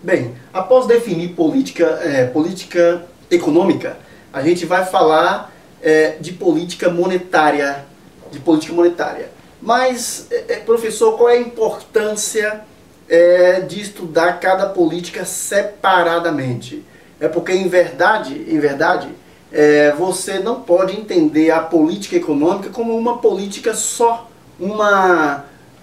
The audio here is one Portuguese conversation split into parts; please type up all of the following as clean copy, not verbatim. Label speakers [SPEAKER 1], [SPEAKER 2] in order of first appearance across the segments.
[SPEAKER 1] Bem, após definir política econômica, a gente vai falar de política monetária. Mas, professor, qual é a importância de estudar cada política separadamente? É porque, em verdade, você não pode entender a política econômica como uma política só,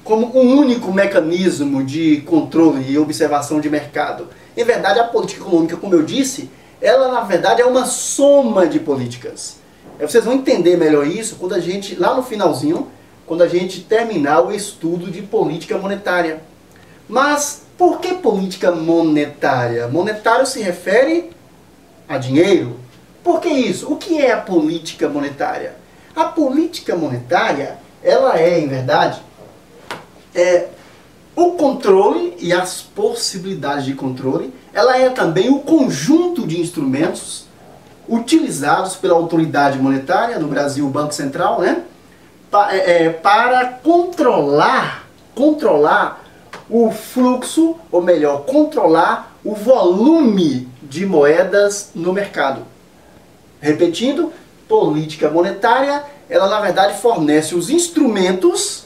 [SPEAKER 1] como um único mecanismo de controle e observação de mercado. Em verdade, a política econômica, como eu disse, ela na verdade é uma soma de políticas. Vocês vão entender melhor isso quando a gente, lá no finalzinho, quando a gente terminar o estudo de política monetária. Mas por que política monetária? Monetário se refere a dinheiro. Por que isso? O que é a política monetária? A política monetária, ela é, em verdade, o controle e as possibilidades de controle. Ela é também o conjunto de instrumentos utilizados pela autoridade monetária, no Brasil o Banco Central, né? Para controlar o fluxo, ou melhor, controlar o volume de moedas no mercado. Repetindo, política monetária, ela na verdade fornece os instrumentos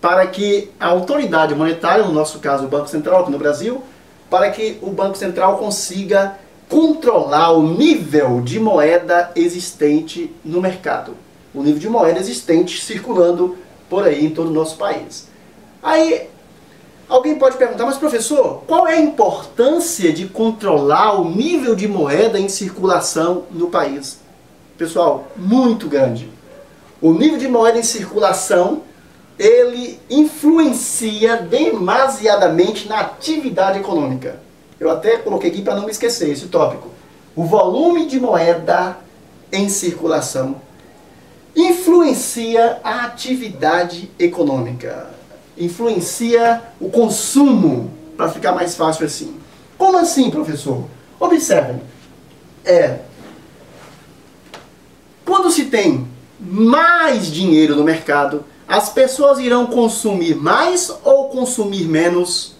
[SPEAKER 1] para que a autoridade monetária, no nosso caso o Banco Central aqui no Brasil, para que o Banco Central consiga controlar o nível de moeda existente no mercado. O nível de moeda existente circulando por aí em todo o nosso país. Aí, alguém pode perguntar, mas professor, qual é a importância de controlar o nível de moeda em circulação no país? Pessoal, muito grande. O nível de moeda em circulação, ele influencia demasiadamente na atividade econômica. Eu até coloquei aqui para não me esquecer esse tópico. O volume de moeda em circulação influencia a atividade econômica. Influencia o consumo, para ficar mais fácil assim. Como assim, professor? Observem. Quando se tem mais dinheiro no mercado, as pessoas irão consumir mais ou consumir menos?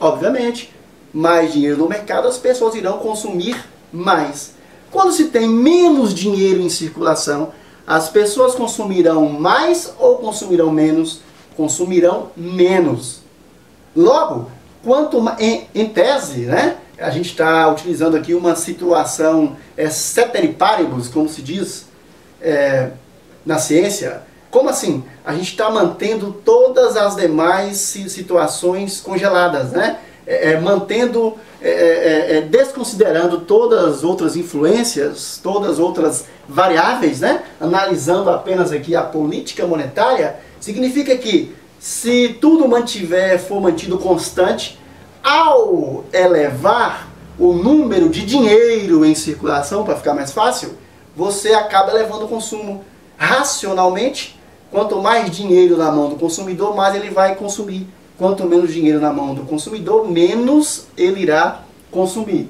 [SPEAKER 1] Obviamente, mais dinheiro no mercado, as pessoas irão consumir mais. Quando se tem menos dinheiro em circulação, as pessoas consumirão mais ou consumirão menos? Consumirão menos. Logo, em tese, né, a gente está utilizando aqui uma situação ceteris paribus, como se diz na ciência. Como assim? A gente está mantendo todas as demais situações congeladas, né? Desconsiderando todas as outras influências, todas as outras variáveis, né? Analisando apenas aqui a política monetária, significa que se tudo for mantido constante, ao elevar o número de dinheiro em circulação, para ficar mais fácil, você acaba elevando o consumo. Racionalmente, quanto mais dinheiro na mão do consumidor, mais ele vai consumir. Quanto menos dinheiro na mão do consumidor, menos ele irá consumir.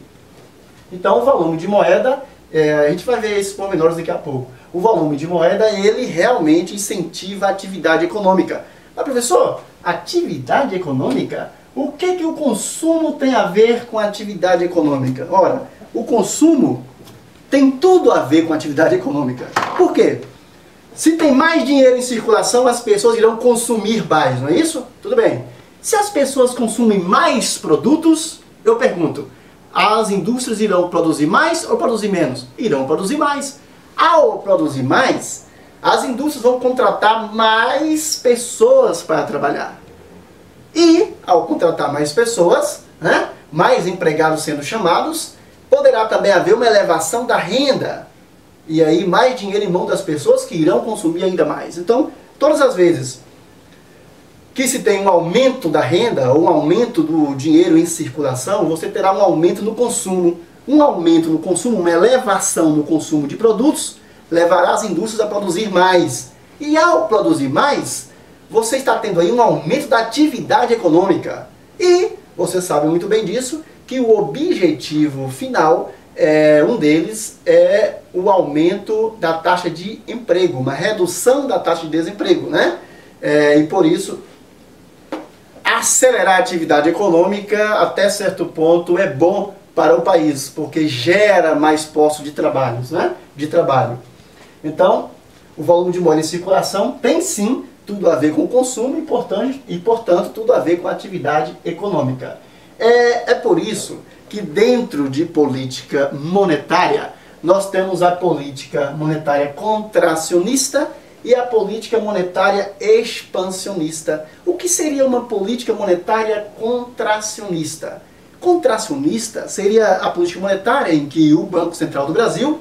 [SPEAKER 1] Então o volume de moeda, a gente vai ver esses pormenores daqui a pouco. O volume de moeda, ele realmente incentiva a atividade econômica. Mas professor, atividade econômica? O que o consumo tem a ver com a atividade econômica? Ora, o consumo tem tudo a ver com a atividade econômica. Por quê? Se tem mais dinheiro em circulação, as pessoas irão consumir mais, não é isso? Tudo bem. Se as pessoas consumem mais produtos, eu pergunto, as indústrias irão produzir mais ou produzir menos? Irão produzir mais. Ao produzir mais, as indústrias vão contratar mais pessoas para trabalhar. E, ao contratar mais pessoas, né, mais empregados sendo chamados, poderá também haver uma elevação da renda. E aí mais dinheiro em mão das pessoas que irão consumir ainda mais. Então, todas as vezes que se tem um aumento da renda, ou um aumento do dinheiro em circulação, você terá um aumento no consumo. Um aumento no consumo, uma elevação no consumo de produtos, levará as indústrias a produzir mais. E ao produzir mais, você está tendo aí um aumento da atividade econômica. E você sabe muito bem disso, que o objetivo final, um deles é o aumento da taxa de emprego, uma redução da taxa de desemprego, né? E por isso, acelerar a atividade econômica até certo ponto é bom para o país, porque gera mais postos de trabalho, né? Então, o volume de moeda em circulação tem sim tudo a ver com o consumo e, portanto, tudo a ver com a atividade econômica. É por isso que dentro de política monetária, nós temos a política monetária contracionista e a política monetária expansionista. O que seria uma política monetária contracionista? Contracionista seria a política monetária em que o Banco Central do Brasil,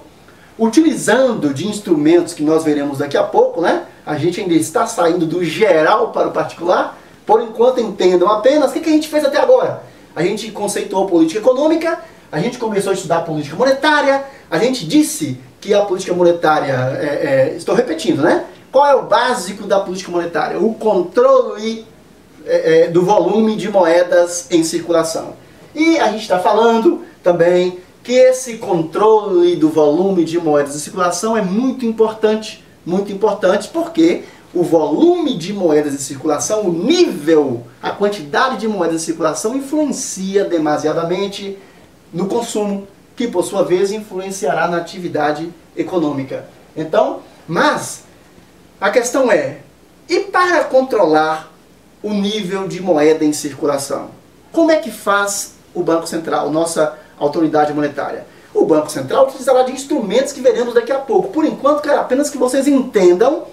[SPEAKER 1] utilizando de instrumentos que nós veremos daqui a pouco, né? A gente ainda está saindo do geral para o particular. Por enquanto, entendam apenas o que a gente fez até agora. A gente conceituou política econômica, a gente começou a estudar política monetária, a gente disse que a política monetária, estou repetindo, né? Qual é o básico da política monetária? O controle do volume de moedas em circulação. E a gente está falando também que esse controle do volume de moedas em circulação é muito importante porque o volume de moedas em circulação, o nível, a quantidade de moedas em circulação influencia demasiadamente no consumo, que por sua vez influenciará na atividade econômica. Então, mas a questão é, e para controlar o nível de moeda em circulação? Como é que faz o Banco Central, nossa autoridade monetária? O Banco Central utilizará de instrumentos que veremos daqui a pouco. Por enquanto, quero apenas que vocês entendam,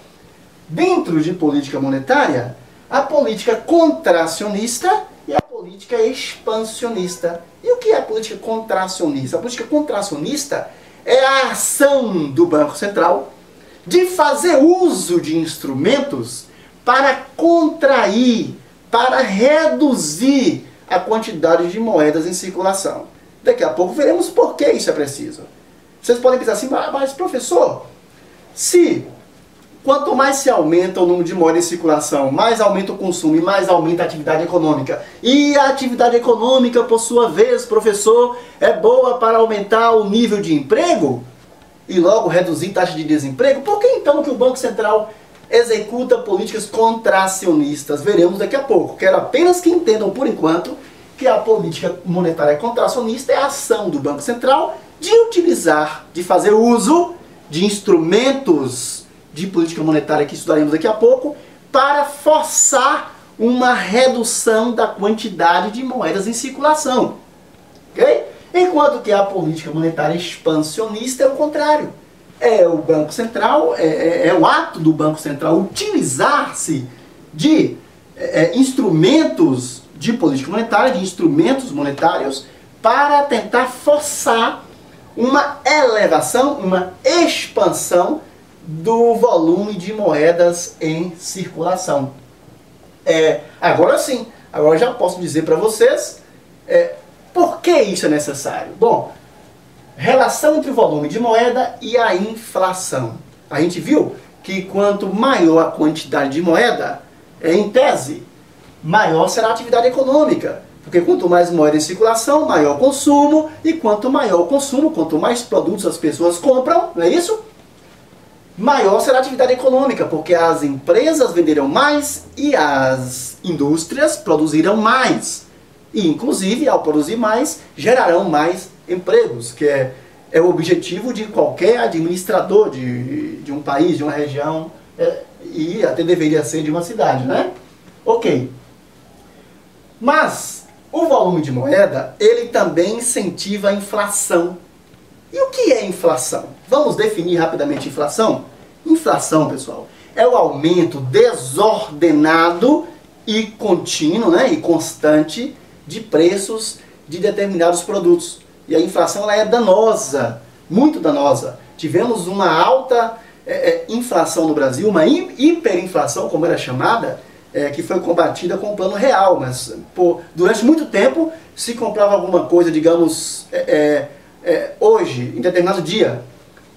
[SPEAKER 1] dentro de política monetária, a política contracionista e a política expansionista. E o que é a política contracionista? A política contracionista é a ação do Banco Central de fazer uso de instrumentos para contrair, para reduzir a quantidade de moedas em circulação. Daqui a pouco veremos por que isso é preciso. Vocês podem pensar assim, mas professor, se quanto mais se aumenta o número de moedas em circulação, mais aumenta o consumo e mais aumenta a atividade econômica. E a atividade econômica, por sua vez, professor, é boa para aumentar o nível de emprego e logo reduzir taxa de desemprego. Por que então que o Banco Central executa políticas contracionistas? Veremos daqui a pouco. Quero apenas que entendam, por enquanto, que a política monetária contracionista é a ação do Banco Central de fazer uso de instrumentos de política monetária que estudaremos daqui a pouco, para forçar uma redução da quantidade de moedas em circulação. Ok? Enquanto que a política monetária expansionista é o contrário. É o Banco Central, é o ato do Banco Central utilizar-se de instrumentos de política monetária, de instrumentos monetários, para tentar forçar uma elevação, uma expansão do volume de moedas em circulação. Agora sim, agora já posso dizer para vocês por que isso é necessário. Bom, relação entre o volume de moeda e a inflação. A gente viu que quanto maior a quantidade de moeda, em tese, maior será a atividade econômica. Porque quanto mais moeda em circulação, maior o consumo, e quanto maior o consumo, quanto mais produtos as pessoas compram, não é isso? Maior será a atividade econômica, porque as empresas venderão mais e as indústrias produzirão mais. E, inclusive, ao produzir mais, gerarão mais empregos, que é o objetivo de qualquer administrador de um país, de uma região, e até deveria ser de uma cidade, né? Ok. Mas o volume de moeda, ele também incentiva a inflação. E o que é inflação? Vamos definir rapidamente inflação? Inflação, pessoal, é o aumento desordenado e contínuo, né, e constante de preços de determinados produtos. E a inflação ela é danosa, muito danosa. Tivemos uma alta inflação no Brasil, uma hiperinflação, como era chamada, que foi combatida com o Plano Real, mas durante muito tempo se comprava alguma coisa, digamos, hoje, em determinado dia,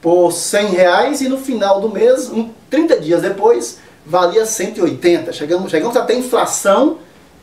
[SPEAKER 1] por R$100 e no final do mês, 30 dias depois, valia 180. Chegamos a ter inflação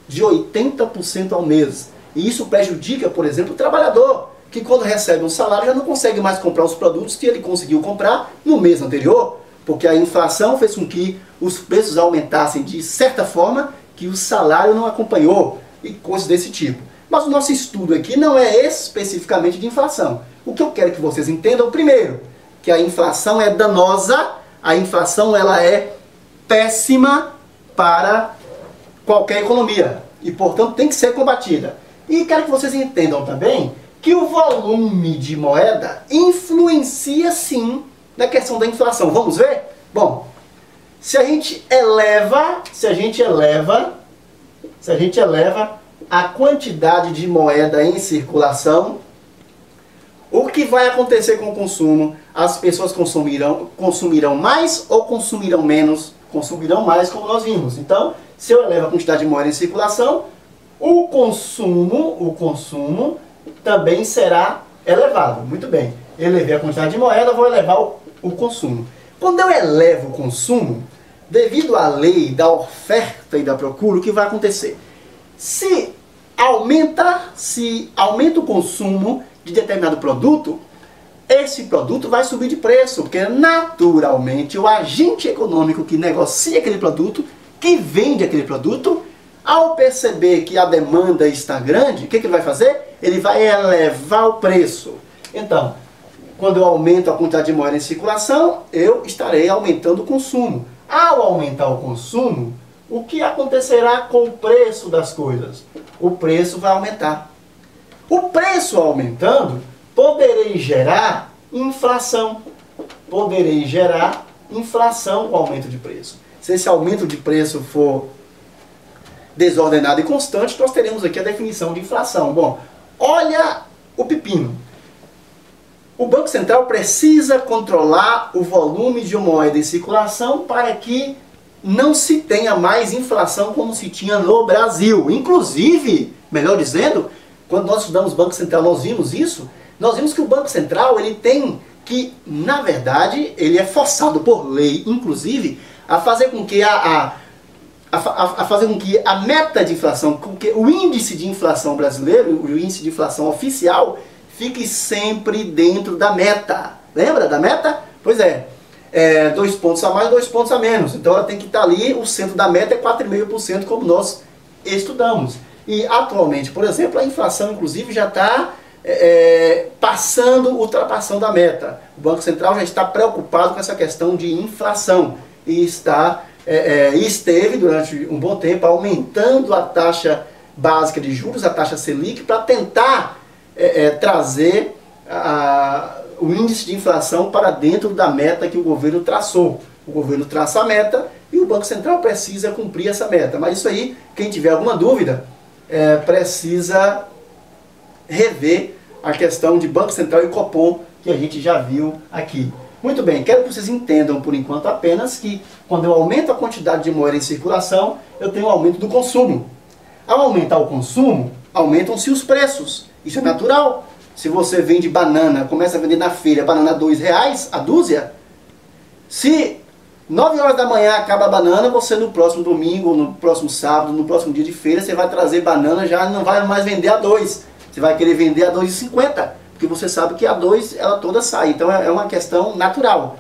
[SPEAKER 1] de 80% ao mês. E isso prejudica, por exemplo, o trabalhador, que quando recebe um salário já não consegue mais comprar os produtos que ele conseguiu comprar no mês anterior, porque a inflação fez com que os preços aumentassem de certa forma que o salário não acompanhou e coisas desse tipo. Mas o nosso estudo aqui não é especificamente de inflação. O que eu quero que vocês entendam primeiro, que a inflação é danosa, a inflação ela é péssima para qualquer economia e, portanto, tem que ser combatida. E quero que vocês entendam também que o volume de moeda influencia sim na questão da inflação. Vamos ver? Bom, se a gente eleva a quantidade de moeda em circulação, o que vai acontecer com o consumo? As pessoas consumirão mais ou consumirão menos? Consumirão mais, como nós vimos. Então, se eu elevo a quantidade de moeda em circulação, o consumo também será elevado. Muito bem. Elevei a quantidade de moeda, vou elevar o consumo. Quando eu elevo o consumo, devido à lei da oferta e da procura, o que vai acontecer? Se aumenta o consumo de determinado produto, esse produto vai subir de preço, porque naturalmente o agente econômico que negocia aquele produto, que vende aquele produto, ao perceber que a demanda está grande, o que ele vai fazer? Ele vai elevar o preço. Então, quando eu aumento a quantidade de moeda em circulação, eu estarei aumentando o consumo. Ao aumentar o consumo, o que acontecerá com o preço das coisas? O preço vai aumentar. O preço aumentando, poderei gerar inflação. Poderei gerar inflação com o aumento de preço. Se esse aumento de preço for desordenado e constante, nós teremos aqui a definição de inflação. Bom, olha o pepino. O Banco Central precisa controlar o volume de moeda em circulação para que não se tenha mais inflação como se tinha no Brasil. Inclusive, melhor dizendo, quando nós estudamos Banco Central, nós vimos isso. Nós vimos que o Banco Central ele tem que, na verdade, ele é forçado por lei, inclusive, a fazer com que a meta de inflação, com que o índice de inflação brasileiro, o índice de inflação oficial, fique sempre dentro da meta. Lembra da meta? Pois é, 2 pontos a mais, 2 pontos a menos. Então ela tem que estar ali, o centro da meta é 4,5%, como nós estudamos. E atualmente, por exemplo, a inflação inclusive já está ultrapassando a meta. O Banco Central já está preocupado com essa questão de inflação e esteve durante um bom tempo aumentando a taxa básica de juros, a taxa Selic, para tentar trazer o índice de inflação para dentro da meta que o governo traçou. O governo traça a meta e o Banco Central precisa cumprir essa meta. Mas isso aí, quem tiver alguma dúvida, precisa rever a questão de Banco Central e Copom, que a gente já viu aqui. Muito bem, quero que vocês entendam por enquanto apenas que quando eu aumento a quantidade de moeda em circulação, eu tenho um aumento do consumo. Ao aumentar o consumo, aumentam-se os preços. Isso é natural. Se você vende banana, começa a vender na feira banana a R$2 a dúzia, se 9 horas da manhã acaba a banana, você no próximo domingo, no próximo sábado, no próximo dia de feira, você vai trazer banana, já não vai mais vender a 2. Você vai querer vender a R$2,50, porque você sabe que a 2 ela toda sai. Então é uma questão natural.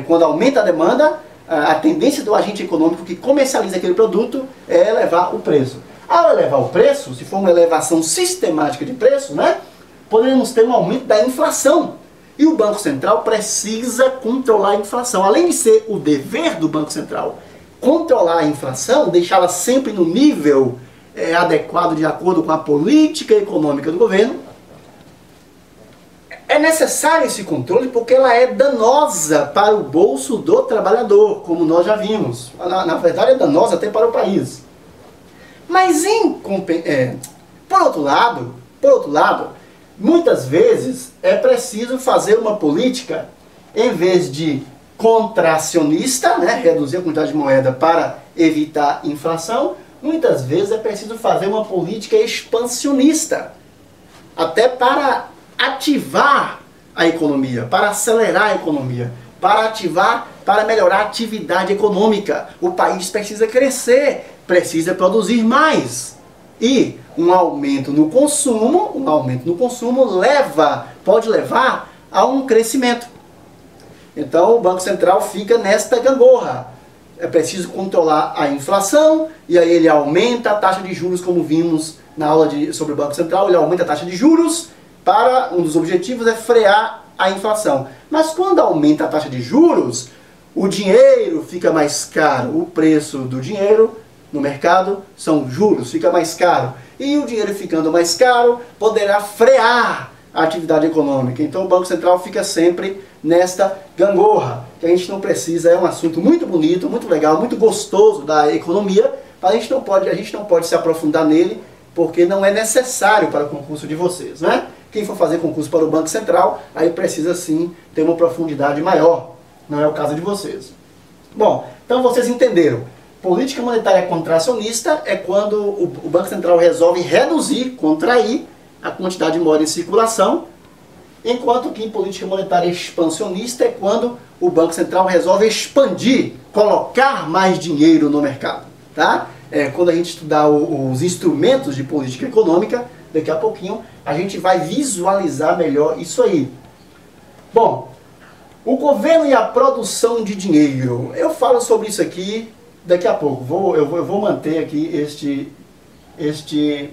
[SPEAKER 1] Quando aumenta a demanda, a tendência do agente econômico que comercializa aquele produto é elevar o preço. Ao elevar o preço, se for uma elevação sistemática de preço, né, poderemos ter um aumento da inflação. E o Banco Central precisa controlar a inflação. Além de ser o dever do Banco Central controlar a inflação, deixá-la sempre no nível adequado de acordo com a política econômica do governo, é necessário esse controle porque ela é danosa para o bolso do trabalhador, como nós já vimos. Na verdade é danosa até para o país. Mas por outro lado, muitas vezes é preciso fazer uma política, em vez de contracionista, né, reduzir a quantidade de moeda para evitar inflação, muitas vezes é preciso fazer uma política expansionista, até para ativar a economia, para acelerar a economia, para melhorar a atividade econômica. O país precisa crescer, precisa produzir mais. E um aumento no consumo pode levar a um crescimento. Então o Banco Central fica nesta gangorra. é preciso controlar a inflação, e aí ele aumenta a taxa de juros, como vimos na aula sobre o Banco Central, ele aumenta a taxa de juros, para um dos objetivos é frear a inflação. Mas quando aumenta a taxa de juros, o dinheiro fica mais caro, o preço do dinheiro no mercado são juros, fica mais caro. E o dinheiro ficando mais caro poderá frear a atividade econômica. Então o Banco Central fica sempre nesta gangorra, que a gente não precisa, é um assunto muito bonito, muito legal, muito gostoso da economia, mas a gente não pode se aprofundar nele, porque não é necessário para o concurso de vocês, né? Quem for fazer concurso para o Banco Central, aí precisa sim ter uma profundidade maior, não é o caso de vocês. Bom, então vocês entenderam. Política monetária contracionista é quando o Banco Central resolve reduzir, contrair a quantidade de moeda em circulação, enquanto que política monetária expansionista é quando o Banco Central resolve expandir, colocar mais dinheiro no mercado. Tá? Quando a gente estudar os instrumentos de política econômica, daqui a pouquinho a gente vai visualizar melhor isso aí. Bom, o governo e a produção de dinheiro. Eu falo sobre isso aqui daqui a pouco. Eu vou manter aqui este